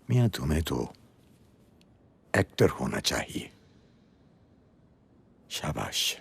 मियाँ तुम्हें तो एक्टर होना चाहिए। शाबाश।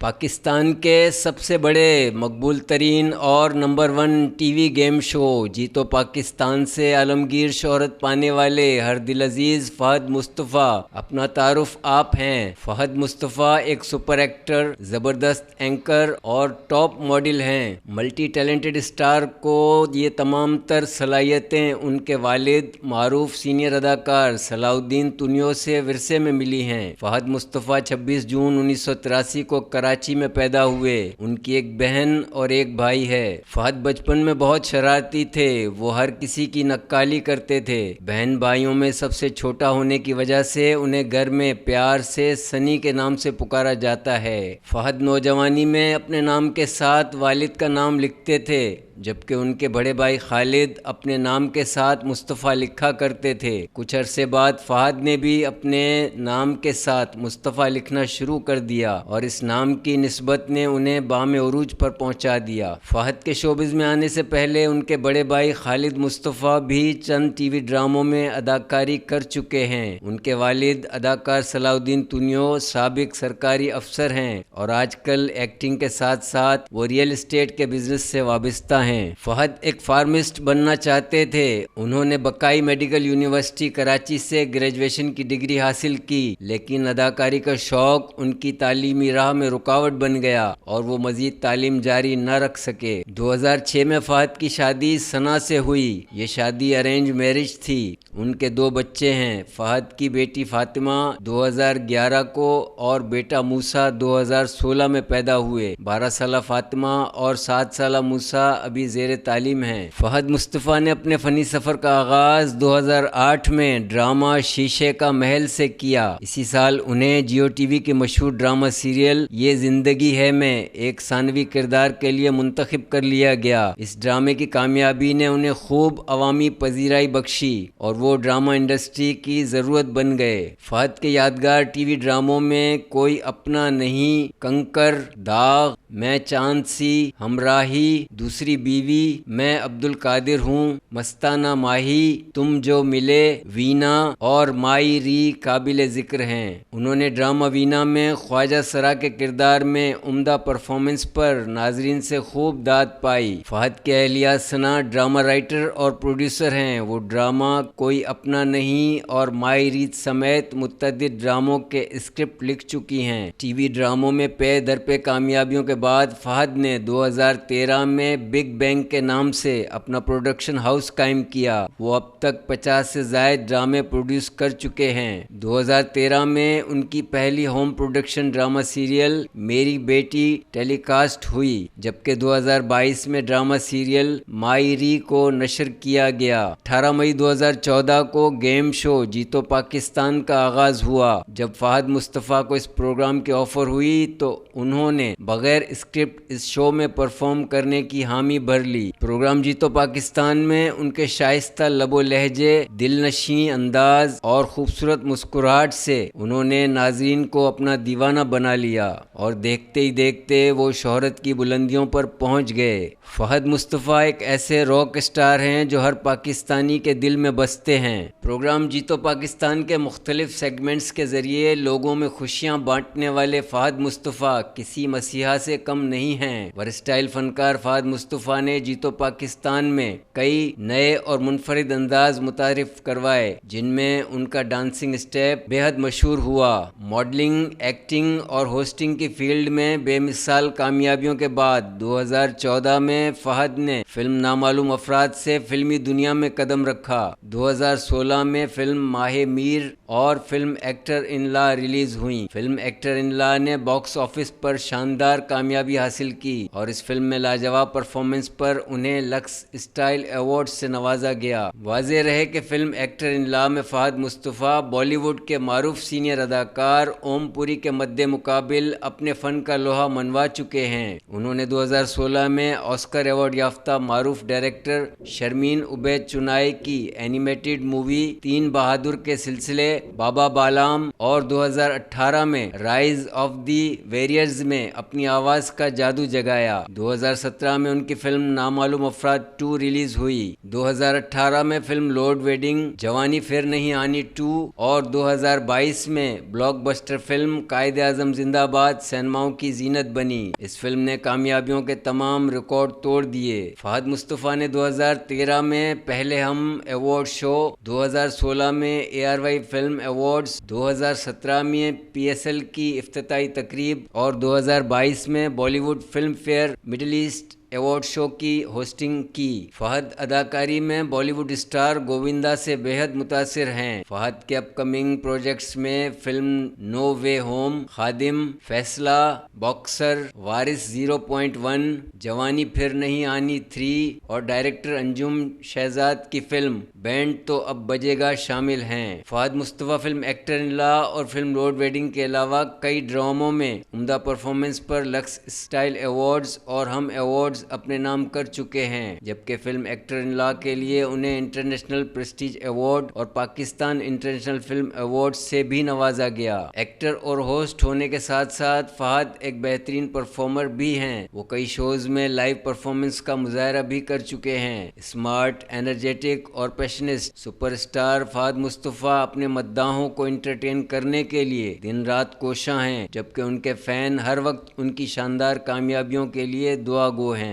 पाकिस्तान के सबसे बड़े मकबूल तरीन और नंबर 1 टीवी गेम शो जीतो पाकिस्तान से आलमगीर शोहरत पाने वाले हर दिल अजीज फहद मुस्तफ़ा अपना तारुफ आप हैं। फहद मुस्तफ़ा एक सुपर एक्टर, ज़बरदस्त एंकर और टॉप मॉडल हैं। मल्टी टैलेंटेड स्टार को ये तमाम तर सलाहियतें उनके वालिद मारूफ सीनियर अदाकार सलाउद्दीन तुनियो से विरसे में मिली हैं। फहद मुस्तफ़ा 26 जून 1983 को कराची में पैदा हुए। उनकी एक बहन और एक भाई है। फहद बचपन में बहुत शरारती थे। वो हर किसी की नक्काली करते थे। बहन भाइयों में सबसे छोटा होने की वजह से उन्हें घर में प्यार से सनी के नाम से पुकारा जाता है। फहद नौजवानी में अपने नाम के साथ वालिद का नाम लिखते थे, जबकि उनके बड़े भाई खालिद अपने नाम के साथ मुस्तफ़ा लिखा करते थे। कुछ अरसे बाद फहद ने भी अपने नाम के साथ मुस्तफ़ा लिखना शुरू कर दिया और इस नाम की निस्बत ने उन्हें बामे उरूज पर पहुंचा दिया। फहद के शोबिज़ में आने से पहले उनके बड़े भाई खालिद मुस्तफ़ा भी चंद टीवी ड्रामों में अदाकारी कर चुके हैं। उनके वालिद अदाकार सलाउद्दीन तुनियो साबिक सरकारी अफसर हैं और आजकल एक्टिंग के साथ साथ वो रियल एस्टेट के बिजनेस से वाबस्ता हैं। फहद एक फार्मिस्ट बनना चाहते थे। उन्होंने बकाई मेडिकल यूनिवर्सिटी कराची से ग्रेजुएशन की डिग्री हासिल की, लेकिन अदाकारी का शौक उनकी तालीमी राह में रुकावट बन गया और वो मजीद तालीम जारी न रख सके। 2006 में फहद की शादी सना से हुई। ये शादी अरेंज मैरिज थी। उनके 2 बच्चे हैं। फहद की बेटी फातिमा 2011 को और बेटा मूसा 2016 में पैदा हुए। 12 साल फातिमा और 7 साल मूसा अभी ज़ेर तालीम हैं। फहद मुस्तफ़ा ने अपने फ़नी सफ़र का आगाज़ 2008 में ड्रामा शीशे का महल से किया। इसी साल उन्हें जियो टीवी के मशहूर ड्रामा सीरियल ये ज़िंदगी है में एक सानवी किरदार के लिए मुंतखब कर लिया गया। इस ड्रामे की कामयाबी ने उन्हें खूब अवामी पजीराई बख्शी और वो ड्रामा इंडस्ट्री की ज़रूरत बन गए। फहद के यादगार टीवी ड्रामों में कोई अपना नहीं, कंकर, दाग, मैं चांद सी, हमराही, दूसरी बीवी, मैं अब्दुल कादिर हूँ, मस्ताना माही, तुम जो मिले, वीना और माई री काबिल ज़िक्र हैं। उन्होंने ड्रामा वीना में ख्वाजा सरा के किरदार में उम्दा परफॉर्मेंस पर नाजरीन से खूब दाद पाई। फहद के अहलिया सना ड्रामा राइटर और प्रोड्यूसर हैं। वो ड्रामा कोई अपना नहीं और माई रीत समेत मुतअद्दिद ड्रामों के स्क्रिप्ट लिख चुकी हैं। टीवी ड्रामों में पे दर पे कामयाबियों के बाद फहद ने 2013 में बिग बैंग के नाम से अपना प्रोडक्शन हाउस कायम किया। वो अब तक 50 से ज़ायद ड्रामे प्रोड्यूस कर चुके हैं। 2013 में उनकी पहली होम प्रोडक्शन ड्रामा सीरियल मेरी बेटी टेलीकास्ट हुई, जबकि 2022 में ड्रामा सीरियल माई री को नशर किया गया। 18 मई 2014 को गेम शो जीतो पाकिस्तान का आगाज हुआ। जब फहद मुस्तफ़ा को इस प्रोग्राम की ऑफर हुई तो उन्होंने बगैर स्क्रिप्ट इस शो में परफॉर्म करने की हामी भर ली। प्रोग्राम जीतो पाकिस्तान में उनके शाइस्ता लबो लहजे, दिलनशी अंदाज और खूबसूरत मुस्कुराहट से उन्होंने नाज़रीन को अपना दीवाना बना लिया और देखते ही देखते वो शोहरत की बुलंदियों पर पहुंच गए। फहद मुस्तफ़ा एक ऐसे रॉक स्टार हैं जो हर पाकिस्तानी के दिल में बसते हैं। प्रोग्राम जीतो पाकिस्तान के मुख्तलिफ सेगमेंट्स के ज़रिए लोगों में खुशियाँ बांटने वाले फहद मुस्तफ़ा किसी मसीहा से कम नहीं हैं। वर्सटाइल फनकार फहद मुस्तफ़ा ने जीतो पाकिस्तान में कई नए और मुनफरिद अंदाज मुतारिफ करवाए, जिनमें उनका डांसिंग स्टेप बेहद मशहूर हुआ। मॉडलिंग, एक्टिंग और होस्टिंग की फील्ड में बेमिसाल कामयाबियों के बाद 2014 में फहद ने फिल्म नामालूम अफराद से फिल्मी दुनिया में कदम रखा। 2016 में फिल्म माहे मीर और film actor in law release हुई। फिल्म एक्टर इन ला ने बॉक्स ऑफिस पर शानदार कामयाबी हासिल की और इस फिल्म में लाजवाब परफॉर्मेंस पर उन्हें लक्स स्टाइल अवार्ड से नवाजा गया। वाज़ेह रहे कि फिल्म एक्टर इन ला में फहद मुस्तफ़ा बॉलीवुड के मारूफ सीनियर अदाकार ओम पुरी के मद्दे मुकाबिल अपने फन का लोहा मनवा चुके हैं। उन्होंने 2016 में ऑस्कर अवार्ड याफ्ता मारूफ डायरेक्टर शर्मीन उबैद चुनाई की एनिमेटेड मूवी 3 बहादुर के सिलसिले बाबा बालाम और 2018 में राइज ऑफ दी वेरियर्स में अपनी आवाज का जादू जगाया। 2017 में उनकी फिल्म नामालूम अफराद 2 रिलीज हुई। 2018 में फिल्म लॉर्ड वेडिंग, जवानी फिर नहीं आनी 2 और 2022 में ब्लॉकबस्टर फिल्म कायदे आजम जिंदाबाद सिनेमाओं की जीनत बनी। इस फिल्म ने कामयाबियों के तमाम रिकॉर्ड तोड़ दिए। फहद मुस्तफ़ा ने 2013 में पहले हम अवार्ड शो, 2016 में ARY फिल्म अवार्ड्स, 2017 में PSL की इफ्तिताई तकरीब और 2022 में Bollywood film fair middle east award show की होस्टिंग की। फहद अदाकारी में बॉलीवुड स्टार गोविंदा से बेहद मुतासिर हैं। फहद के अपकमिंग प्रोजेक्ट्स में फिल्म नो वे होम, खादिम, फैसला, बॉक्सर, वारिस 0.1, जवानी फिर नहीं आनी 3 और डायरेक्टर अंजुम शहजाद की फिल्म बैंड तो अब बजेगा शामिल हैं। Fahad Mustafa film actor in law और फिल्म लॉर्ड वेडिंग के अलावा कई ड्रामों में उम्दा परफॉर्मेंस पर लक्स स्टाइल अवार्ड्स और हम अवार्ड्स अपने नाम कर चुके हैं, जबकि फिल्म एक्टर इन लॉ के लिए उन्हें इंटरनेशनल प्रेस्टीज अवार्ड और पाकिस्तान इंटरनेशनल फिल्म अवार्ड से भी नवाजा गया। एक्टर और होस्ट होने के साथ साथ फहद एक बेहतरीन परफॉर्मर भी हैं। वो कई शोज में लाइव परफॉर्मेंस का मुजाहरा भी कर चुके हैं। स्मार्ट, एनर्जेटिक और पैशनेट सुपरस्टार फहद मुस्तफ़ा अपने मद्दाहों को एंटरटेन करने के लिए दिन रात कोशां हैं, जबकि उनके फैन हर वक्त उनकी शानदार कामयाबियों के लिए दुआ गो हैं।